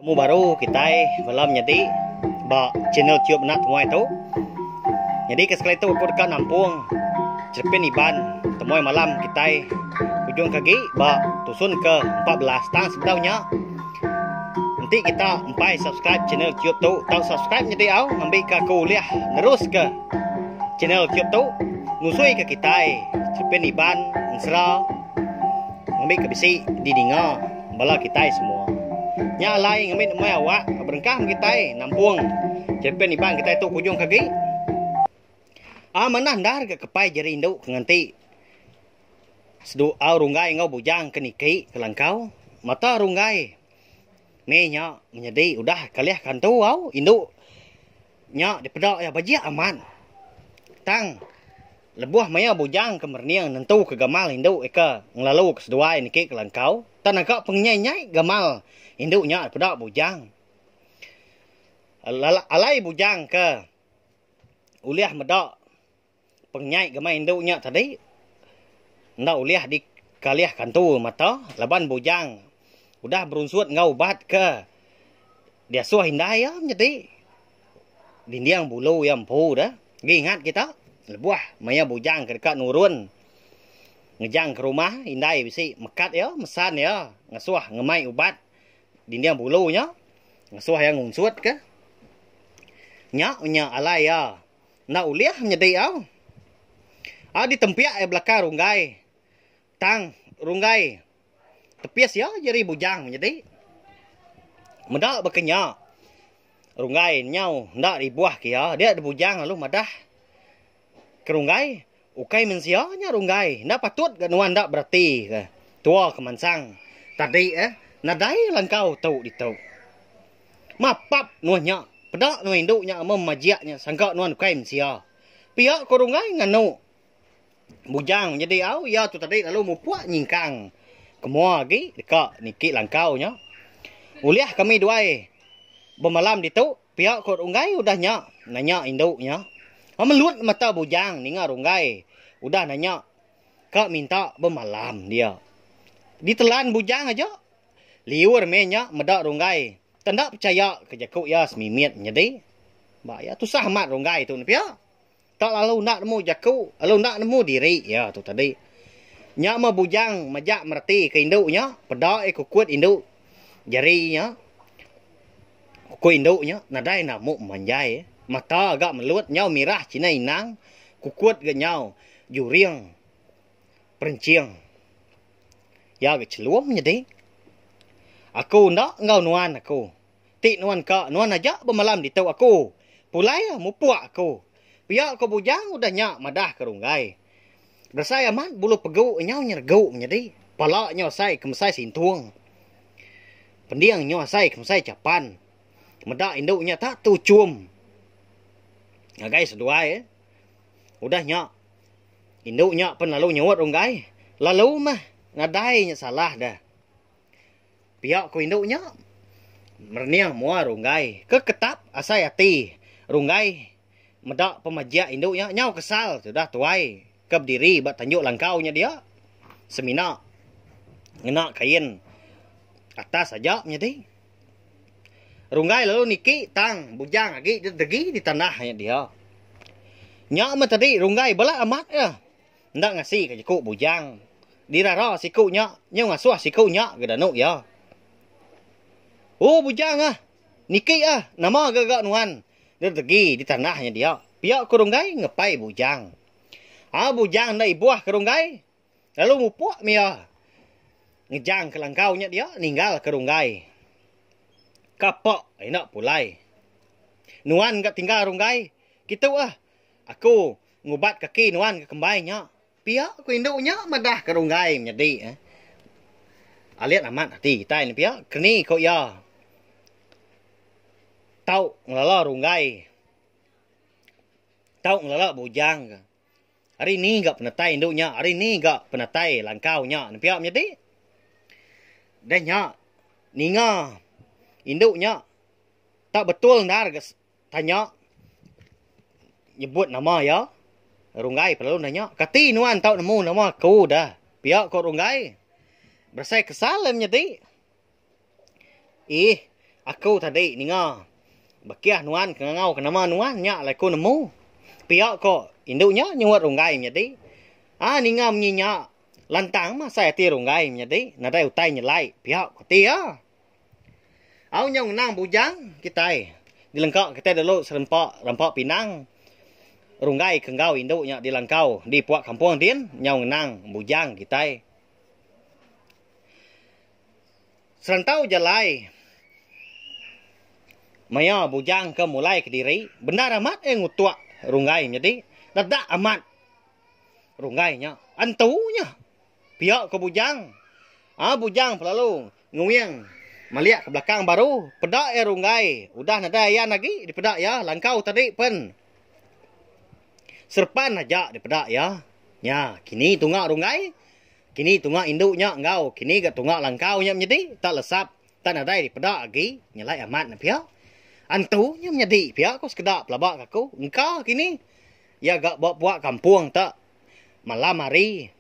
Temu baru kita malam jadi ba channel YouTube nak temuai tu. Jadi sekali itu aku dekat Nampung Cerpin Iban temuai malam kita ujung kaki ba tusun ke 14 tang sebenarnya. Nanti kita empai subscribe channel YouTube tu. Tahu subscribe jadi au ambil ke kuliah terus ke channel YouTube tu. Nusui ke kita Cerpin Iban Insra ambil ke bisi didinga bala kita semua. Nya lain ngamit mai awak berengkah kita Nampung Cerpin Iban kita itu ujung kaki. Manah ndar ke kepai jari induk nganti sedu au runggai ngau bujang ke niki ke langkau mata runggai menya menjadi udah kaliah kan tu au induk nya dipedak ya bajia aman tang lebuah maya bujang ke merniang nentu ke gamal induk eka nglalu ke seduai niki ke langkau tanaka pengnyai-nyai gamal induknya pedak bujang alai bujang ke uliah medak pengnyai gamai induknya tadi ndak uliah di kaliah kantu mata laban bujang udah berunsut ngau bat ke dia suah hindai ya jadi dindiang bulu yang pu dah ingat kita lebuah maya bujang ke dekat nurun ngejang ke rumah hindai bisi mekat ya mesan ya ngasuah ngemai ubat dindiang bulunya ngasuah yang ngunsut ke nya alai ya ndak uliah menjadi au di tempiak belakang runggai tang runggai tepias ya jari bujang jadi mendak bekenya runggai nyau ndak dibuah kia dia ada bujang lalu madah ke runggai ukai mensianya runggai ndak patut ke nuan ndak berarti ke tua kemansang tadi nadai langkau tau di tau mapap nuannya pedak nuan induknya memajiaknya sangka nuan ukai mensia pihak ko runggai nganu bujang jadi au ya tu tadi lalu mu puak nyingkang kemua lagi dekat niki langkau nya uliah kami duai bermalam di tu pihak ko runggai udah nya nanya induknya melut mata bujang ninga runggai udah nanya kak minta bermalam dia ditelan bujang aja liur menya medak runggai tanda percaya ke jakuk ya semimit jadi ba ya tu sahmat runggai tu pihak tak lalu nak nemu jaku, lalu nak nemu diri ya tu tadi. Nya ma bujang majak merti ke induknya, pedak kukut induk jarinya. Kukut induknya nadai namuk manjai, mata agak melut nyau mirah cina inang, kukut ke nyau juriang perenciang. Ya ke celuam jadi. Aku ndak ngau nuan aku. Tik nuan ka nuan aja bermalam di tau aku. Pulai mu puak aku. Pihak ko bujang udah nyak madah ke runggai. Bersai amat bulu pegu nyau nyergau menjadi. Pala nyau sai kemsai sintuang. Pendiang nyau sai kemsai capan. Medak induknya tak tu cum. Ngagai seduai udah nyak. Induknya pen lalu nyawat runggai. Lalu mah nadainya salah dah. Pihak ko induknya merniang mua runggai. Keketap asai hati runggai. Medak pemajak induknya nyau kesal sudah tuai ke berdiri buat tanjuk langkaunya dia semina ngena kain atas saja menjadi runggai lalu niki tang bujang lagi di tanahnya dia nyak mah tadi runggai balak amat ya ndak ngasih ke jekuk bujang dirara sikunya nyau ngasuh sikunya ke danuk ya bujang niki nama gagak nuan dia pergi di tanahnya dia. Pihak kerunggai ngepai bujang. Bujang dari buah kerunggai. Lalu mupuak mia. Ngejang ke langkaunya dia. Ninggal kerunggai. Kapak. Enak pulai. Nuan gak tinggal runggai. Gitu Aku ngubat kaki nuan ke kembainya. Pihak ku induknya madah kerunggai menjadi. Aliat amat hati kita ini pihak. Keni kok ya. Tau ngelala runggai. Tau ngelala bujang. Hari ni gak penatai induknya. Hari ni gak penatai langkaunya. Nampiak menjadi. Dan nya. Ninga. Induknya. Tak betul ndar. Tanya. Nyebut nama ya. Runggai perlu nanya. Kati nuan tau nemu nama aku dah. Piak kok runggai. Bersai kesal menjadi. Aku tadi ninga. Bakiah nuan kengau kenama nuan nya lai ku nemu. Pihak ko induknya nyuat runggai menjadi. Ninga menyinya lantang mah saya ti runggai menjadi. Nadai utai nyelai pihak ko ti Au nyong nang bujang kita dilengkap kita dulu serempak rampak Pinang. Runggai kenggau induknya dilengkau di puak kampung din nyong nang bujang kita. Serantau jalai. Maya bujang ke mulai ke diri. Benar amat ngutuak runggai jadi. Dadak amat runggainya. Antunya. Pihak ke bujang. Bujang pelalu nguyang. Melihat ke belakang baru. Pedak runggai. Udah nada ya lagi. Di pedak ya. Langkau tadi pen. Serpan aja di pedak ya. Ya. Kini tunggak runggai. Kini tunggak induknya engkau. Kini ke tunggak langkau nya menjadi. Tak lesap. Tak nada di pedak lagi. Nyalai amat na pihak. Antunya menjadi pihak ko sekedap pelabak aku. Engkau kini. Ya gak buat kampung tak. Malam hari.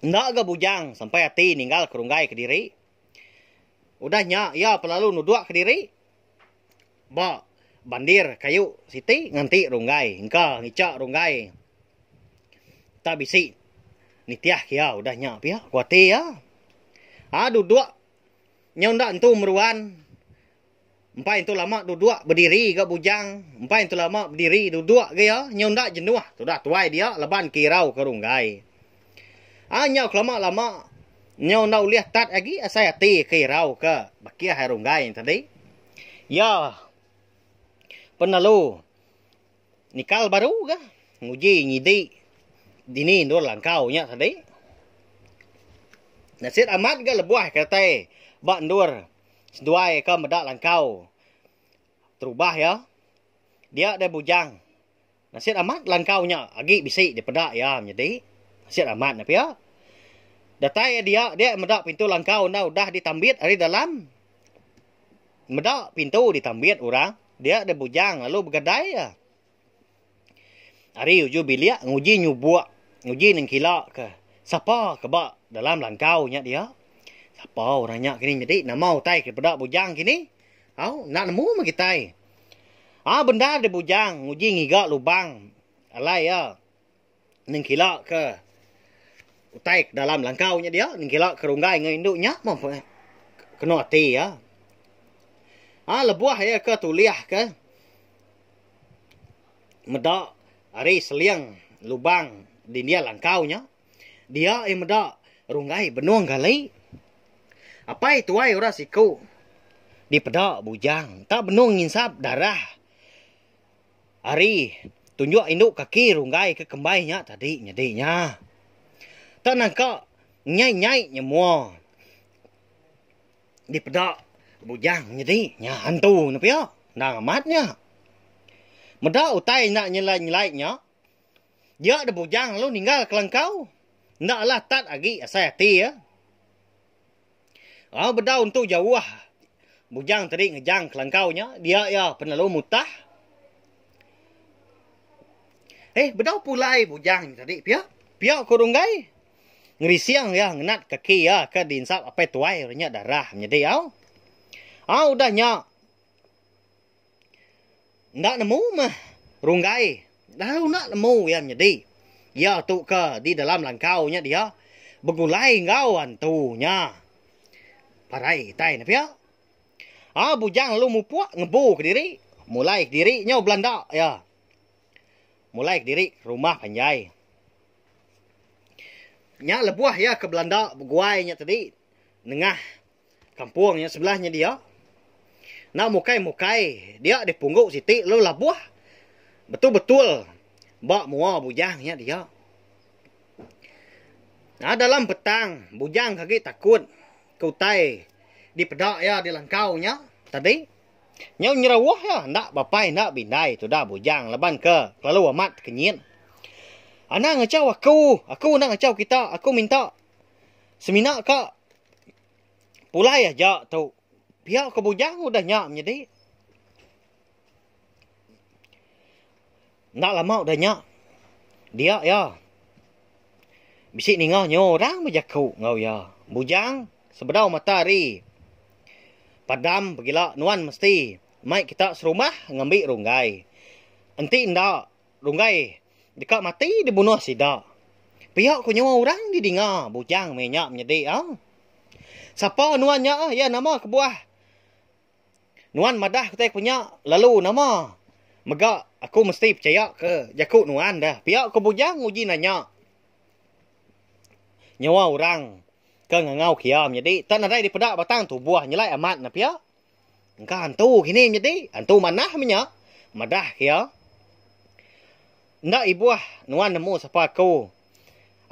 Ndak ga bujang. Sampai hati ninggal ke runggai ke diri. Udahnya ya pelalu nuduk ke diri. Bandir kayu siti nganti runggai. Engkau ngicak runggai. Tak bisik. Nitiah kia udahnya pihak. Kuati ya. Duduk. Nyondak entu meruan. Empai itu lama duduk berdiri ke bujang. Empai itu lama berdiri duduk ke ya. Nyondak jenuh. Sudah tuai dia leban kirau ke runggai. Nyau lama-lama. Nyondak uliah tat lagi. Saya ti kirau ke bakia hai runggai tadi. Ya. Penalu. Nikal baru ke. Nguji ngidi. Dini ndur langkau nya tadi. Nasit amat ke lebuah kata. Bak ndur. Seduai ke medak langkau. Terubah ya. Dia ada bujang. Nasit amat langkaunya. Agi bisik di pedak ya. Menjadi. Nasit amat na ya. Datai dia medak pintu langkau. Udah ditambit dari dalam. Medak pintu ditambit orang. Dia ada bujang. Lalu bergadai ya. Hari uju bilik. Nguji nyubuak. Nguji nengkilak ke. Siapa kebak dalam langkaunya dia. Apa orangnya kini jadi nak mau tai kepada bujang kini? Nak nemu mah kita. Benda ada bujang nguji ngigak lubang. Alai ya. Nengkilak ke utai dalam langkaunya dia, nengkilak ke runggai ngai induknya mau kena hati ya. Lebuah ya ke tuliah ke. Medak hari seliang lubang di dia langkaunya. Dia medak runggai benuang galai. Apa itu ay ora siku? Di pedak bujang. Tak benung nginsap darah. Hari. Tunjuk induk kaki runggai ke kembainya tadi. Nyadinya. Tak nangka. Nyai-nyai nyemua. Di pedak bujang. Nyadinya. Hantu. Napa ya? Nang amatnya. Medak utai nak nyelai-nyelainya. Dia ada bujang lalu ninggal ke langkau. Naklah tat lagi. Asal hati ya. Beda untuk jauh. Bujang tadi ngejang ke langkaunya. Dia ya penalu mutah. Beda pulai bujang tadi. Pihak kurunggai. Ngerisiang ya. Ngenat kaki ya. Ke dinsap apa tuai. Orangnya darah. Menjadi ya. Udahnya. Ndak nemu mah. Runggai. Dah nak nemu ya menjadi. Ya tu ke di dalam langkaunya dia. Begulai ngau antunya. Parai tai na pia. Bujang lalu mupuak ngebu ke diri. Mulai ke diri nyau Belanda ya. Mulai ke diri rumah panjai. Nya lebuah ya ke Belanda beguainya tadi. Nengah kampungnya sebelahnya dia. Nak mukai-mukai dia di pungguk siti lalu labuah. Betul-betul bak mua bujangnya dia. Dalam petang bujang kaki takut. Kutai di pedak ya di langkaunya tadi nyau nyerawah ya ndak bapai ndak bindai tu dah bujang leban ke lalu amat kenyit. Anak ngecau aku nak ngecau kita, aku minta semina kak pulai aja tu pihak ke bujang udah nyak menjadi ndak lama udah nyak dia ya bisik ni ngau nyorang bejaku ngau ya bujang. Sebedau matahari. padam begila nuan mesti mai kita serumah ngambil runggai. Enti ndak runggai dekat mati dibunuh sida. Pihak ku nyawa orang didinga bujang menyak menjadi siapa nuannya ya nama kebuah. Nuan madah kita punya lalu nama. Mega aku mesti percaya ke jakut nuan dah. Pihak ku bujang uji nanya. Nyawa orang ke ngangau kia menjadi tak nadai di pedak batang tu buah nyelai amat na pihak. Engkau hantu kini menjadi hantu manah menyak. Madah kia. Ndak ibuah nuan nemu siapa aku.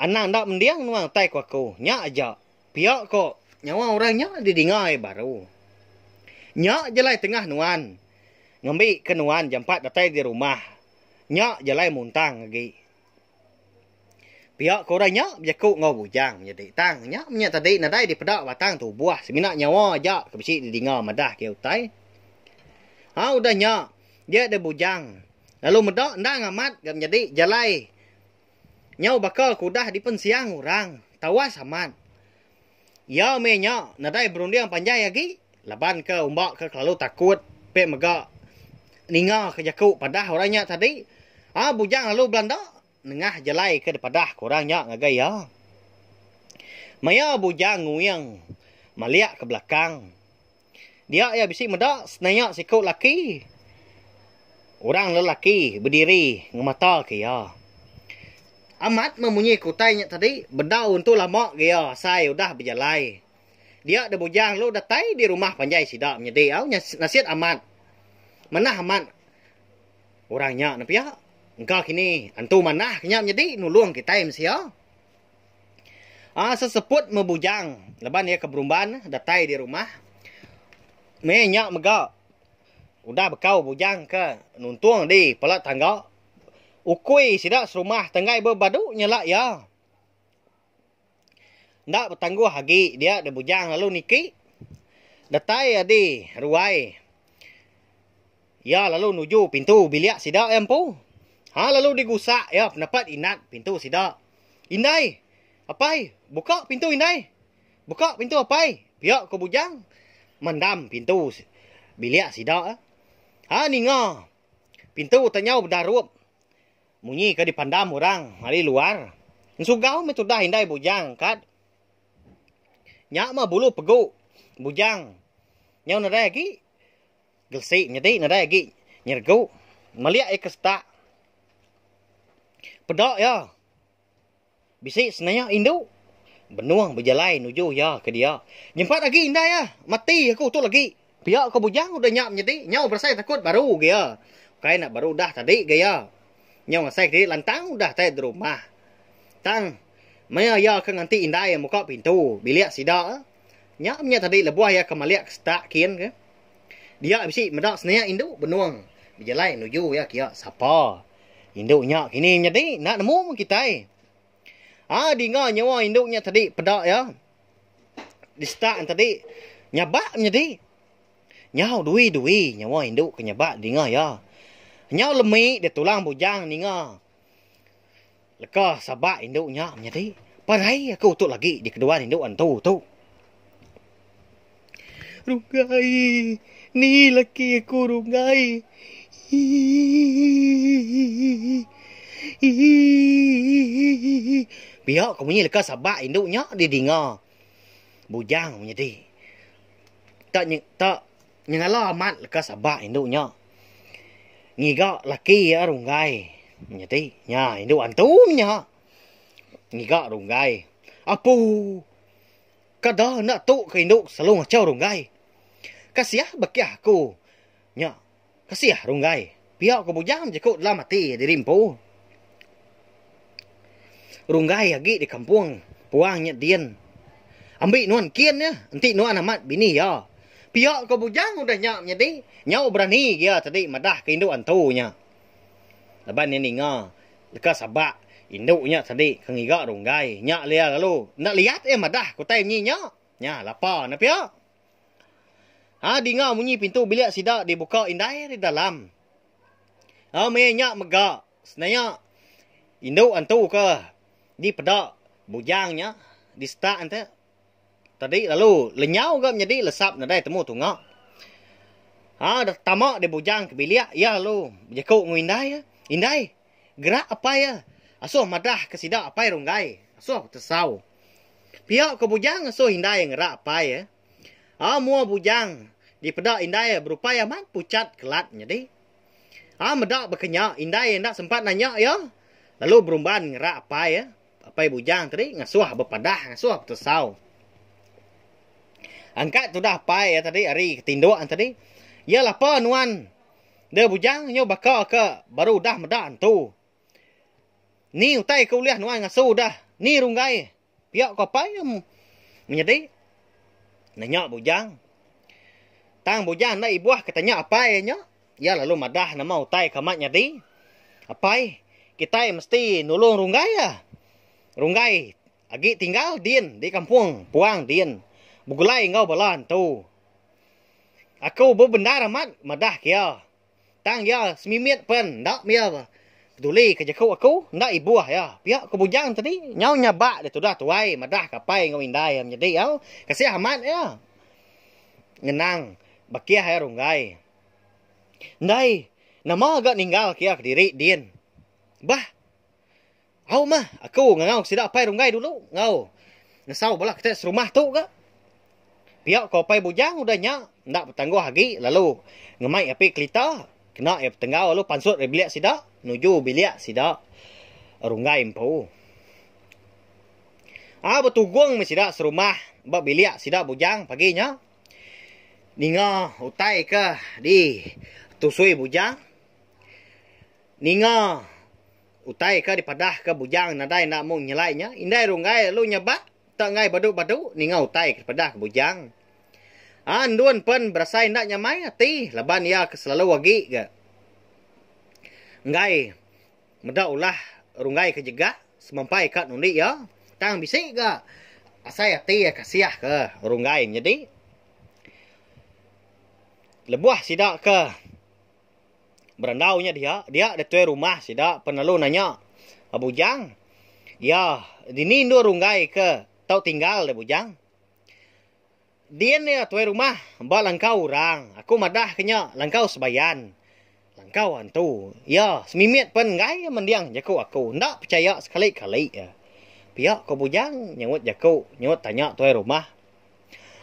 Anak ndak mendiang nuan tai ku aku. Nyak aja. Pihak kok nyawa orangnya didingai baru. Nyak jelai tengah nuan. Ngambil ke nuan jam 4 datai di rumah. Nyak jelai muntang lagi. Pihak korangnya berjakut ngau bujang menjadi tang. Nyak menyak tadi nadai di pedak batang tu buah. Seminak nyawa aja kebisi didingai madah ke utai. Udah nyak. Dia ada bujang. Lalu medak ndak ngamat gam jadi jalai. Nyau bakal kudah di pensiang orang. Tawas aman. Ya menya nadai berundiang panjang lagi. Laban ke umbak ke kalau takut. Pe megak. Ninga ke jakuk padah orangnya tadi. Bujang lalu Belanda. Nengah jalai ke padah korangnya ngagai ya. Maya bujang nguyang. Maliak ke belakang. Dia ya bisi medak senayak sikut laki. Orang lelaki berdiri ngemata ke ya. Amat memunyi kutainya tadi. Berdaun tu lama ke ya. Saya udah berjalai. Dia ada bujang lu datai di rumah panjai sidak menjadi. Nasihat amat. Manah amat. Orangnya napi ya. Engkau kini. Antu manah kenya menjadi. Nulung kita mesti ya. Seseput membujang. Leban dia ke berumban. Datai di rumah. Menyak megak. Udah bekau bujang ke nuntung di pelat tangga. Ukui sidak serumah tenggai berbadu nyelak ya. Ndak bertangguh hagi dia ada bujang lalu niki. Datai adi ruai. Ya lalu nuju pintu bilik sidak empu. Lalu digusak ya pendapat inat pintu sidak. Indai. Apai? Buka pintu indai. Buka pintu apai? Pihak ke bujang. Mendam pintu bilik sidak. Ninga. Pintu tanyau berdarup. Munyi ke dipandam orang. Hari luar. Sugau metudah hindai bujang. Kat. Nyak mah bulu peguk. Bujang. Nyau nadai lagi. Gelsik. Nyati nadai lagi. Nyergu. Maliak ekestak. Pedak ya. Bisik senaya induk. Benuang berjalai nuju ya ke dia. Jempat lagi indai ya. Mati aku tu lagi. Pihak ke bujang udah nyak menjadi. Nyau bersai takut baru gaya. Kayak nak baru dah tadi gaya. Nyau ngasai ke lantang udah tadi di rumah. Tang. Maya ya ke nganti indai muka pintu. Bilik sidak. Nyak menyak tadi lebuah ya ke maliak setak kian ke. Dia abisi medak senaya induk benuang. Berjalai nuju ya kia. Siapa? Induk nyak kini menjadi. Nak nemu kita. Dengar nyawa induknya tadi pedak ya. Di setak tadi. Nyabak menjadi. Nyau dui nyawa induk ke nyabak dengar ya. Nyau lemik dia tulang bujang dengar. Lekah sabak induknya menjadi. Parai aku tu lagi di kedua induk antu tu. Runggai. Ni laki aku runggai. Pihak kau bunyi lekah sabak induknya dia dengar. Bujang menjadi. Tak nyangala amat lekas sabak induknya. Ngigak laki ya runggai. Menjadi. Nya induk antumnya. Ngigak runggai. Apu. Kada nak tu ke induk selalu ngacau runggai. Kasiah bakiah aku. Nya. Kasiah runggai. Pihak ke bujang jekut dalam mati di rimpu. Runggai lagi di kampung. Puangnya dian. Ambil nuan kian ya. Nanti nuan amat bini ya. Pihak ke bujang udah nyak menjadi. Nyau berani dia tadi madah ke induk antunya. Leban ni nga. Lekas sabak. Induknya tadi kengigak runggai. Nyak lihat lalu. Nak lihat madah ku tay nyi nyak. Nya lapar na pihak. Dengar bunyi pintu bilik sidak dibuka indai di dalam. Me nyak megak. Senaya. Induk antu ke. Di pedak bujangnya. Di setak ente. tadi lalu lenyau ke menjadi lesap nadai temu tungak. Tamak de bujang ke bilik ya lalu jakuk ngindai ya. Indai gerak apa ya? Asuh madah ke sidak apa runggai. Asuh tersau. Pihak ke bujang asuh indai ngerak apa ya. Mua bujang di pedak indai berupaya man pucat kelat jadi. Medak berkenyak indai ndak sempat nanya ya. Lalu berumban ngerak apa ya. Apa bujang tadi ngasuh berpadah ngasuh tersau. Angkat tu dah apa ya tadi hari ketinduan tadi. Ya apa nuan. Dia bujang nyo bakal ke baru dah medak tu. Ni utai ke uliah nuan ngasuh dah. Ni runggai. Pihak ko apa yang menjadi. Nanya bujang. Tang bujang nak ibuah katanya apa ya nyo. Ya lalu madah nama utai kamat nyadi. Apa kita mesti nulung runggai ya. Runggai agi tinggal din di kampung puang din. Bugulai ngau balan tu. Aku berbendar amat madah kia. Tang ya semimit pen ndak mia peduli ke jakau aku ndak ibuah ya. Pihak ke bujang tadi nyau nyabak de tu dah tuai madah kapai ngau indai jadi au kasih amat ya. Ngenang bakia ya runggai. Ndai nama agak ninggal kia ke diri din. Bah. Au mah aku ngau sidak pai runggai dulu ngau. Ngesau bala kita serumah tu ke. Pihak kau pai bujang udah nyak ndak bertangguh lagi lalu ngemai api kelita kena ya bertengah lalu pansut dari bilik sidak nuju bilik sidak runggai empu. Bertugung mi sidak serumah bak bilik sidak bujang paginya. Ninga utai ke di tusui bujang. Ninga utai ke di padah ke bujang nadai nak mung nyelainya. Indai runggai lalu nyabak tak ngai badu-badu ninga utai ke padah ke bujang. Anduan pen berasai ndak nyamai hati laban ya selalu wagi ke. Ngai medak ulah runggai ke jegak semampai kat nundi ya. Tang bisik ke asai hati ya kasiah ke runggai jadi. Lebuah sidak ke berandaunya dia ada tuai rumah sidak penalu nanya bujang. Ya, dini ndu runggai ke tau tinggal de bujang. Dia ni tuai rumah ba langkau orang. Aku madah kenya langkau sebayan. Langkau hantu. Ya, semimit pen ngai mendiang jaku aku. Ndak percaya sekali-kali ya. Pihak ko bujang nyawut jaku, nyawut tanya tuai rumah.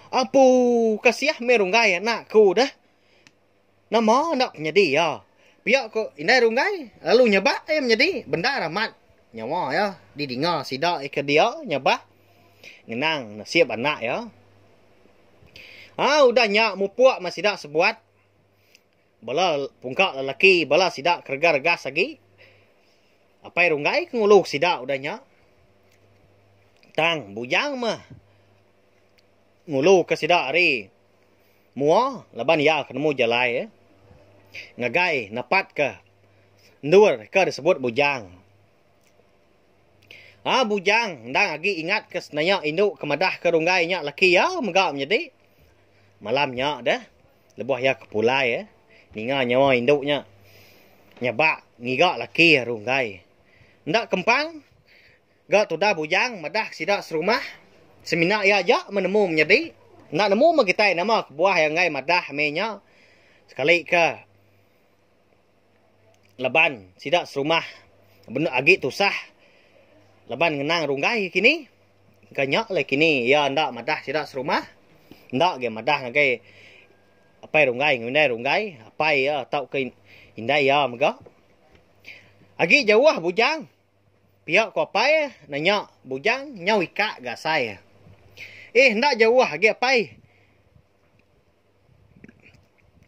Apu kasiah merunggai anakku dah. Nama nak menjadi ya. Pihak ko indai runggai lalu nyabak menjadi benda ramat. Nyawa ya, didinga sidak ke dia nyabak. Ngenang nasib anak ya. Udah nyak mupuak masih dak sebuat. Bala pungkak lelaki, bala sidak kerga-regas lagi. Apa runggai nguluk sidak udah nyak. Tang bujang mah. Nguluk ke sidak hari. Mua laban ya kenemu jalai ya. Ngagai napat ke. Ndur ke disebut bujang. Bujang ndang lagi ingat ke senaya induk kemadah ke runggai nyak laki ya megak menjadi. Malamnya dah lebuh ya kepulai ya. Ninga nyawa induknya. Nyabak ngigak laki ya runggai. Ndak kempang. Gak tudah bujang madah sidak serumah. Semina ya aja menemu menjadi. Nak nemu magitai nama kebuah yang ngai madah menya. Sekali ke leban sidak serumah. Benar agi tusah. Leban ngenang runggai kini. Kanyak lah kini. Ya ndak madah sidak serumah. Ndak ge madah ngagai apa runggai ngundai runggai apa ya tau ke indai ya mega. Agi jauh bujang. Pihak ko apa ya nanya bujang nyau ika gasai. Ndak jauh agi apa.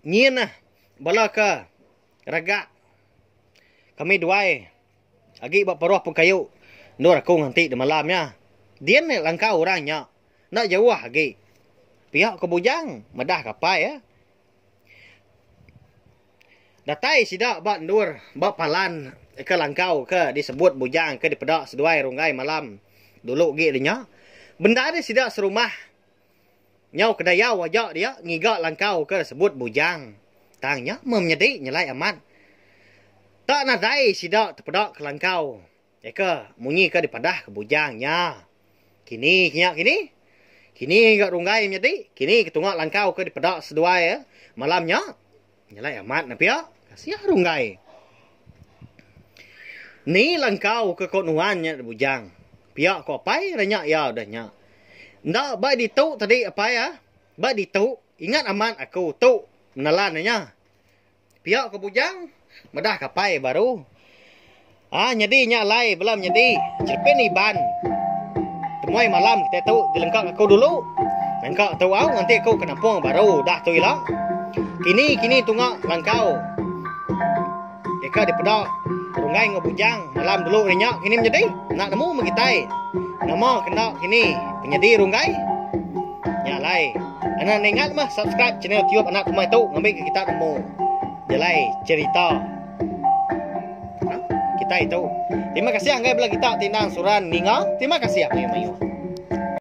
Nyin nah bala ke raga. Kami duai. Agi bak paruh pun kayu. Nur aku nanti di malamnya. Dia ni langkau orangnya. Ndak jauh agi. Pihak ke bujang madah kapai ya. Datai sidak bak ndur bak palan ke langkau ke disebut bujang ke dipedak seduai runggai malam. Dulu gi dia. Benda ni sidak serumah. Nyau kedayau wajak dia ngigak langkau ke disebut bujang. Tangnya memnyedi nyelai aman. Tak nadai sidak terpedak ke langkau. Eka munyi ke dipadah ke bujangnya. Kini. Kini kat runggai menjadi. Kini ketungak langkau ke di pedak sedua ya. Malamnya. Nyalai amat na pihak. Kasiah runggai. Ni langkau ke konuannya bujang. Pihak ko apai ranyak ya udah nyak. Ndak ba ditu tadi apa ya? Ba ditu. Ingat amat aku tu menelan nya. Pihak ko bujang. Medah kapai baru. Jadi nyak lai belum jadi. Cerpen iban. Temuai malam kita tu dilengkap aku dulu. Langkau tahu au nanti aku kena puang baru dah tu ilang. Kini tungak langkau. Eka di pedak. Rungai ngobujang malam dulu rinyak kini menjadi nak nemu mengitai. Nama kena kini penyedi rungai. Nyalai. Anak ingat mah subscribe channel YouTube anak rumah tu ngambil ke kita nemu. Jalai cerita. Kita itu. Terima kasih anggai bila kita tinang suran ninga. Terima kasih apa yang mayu.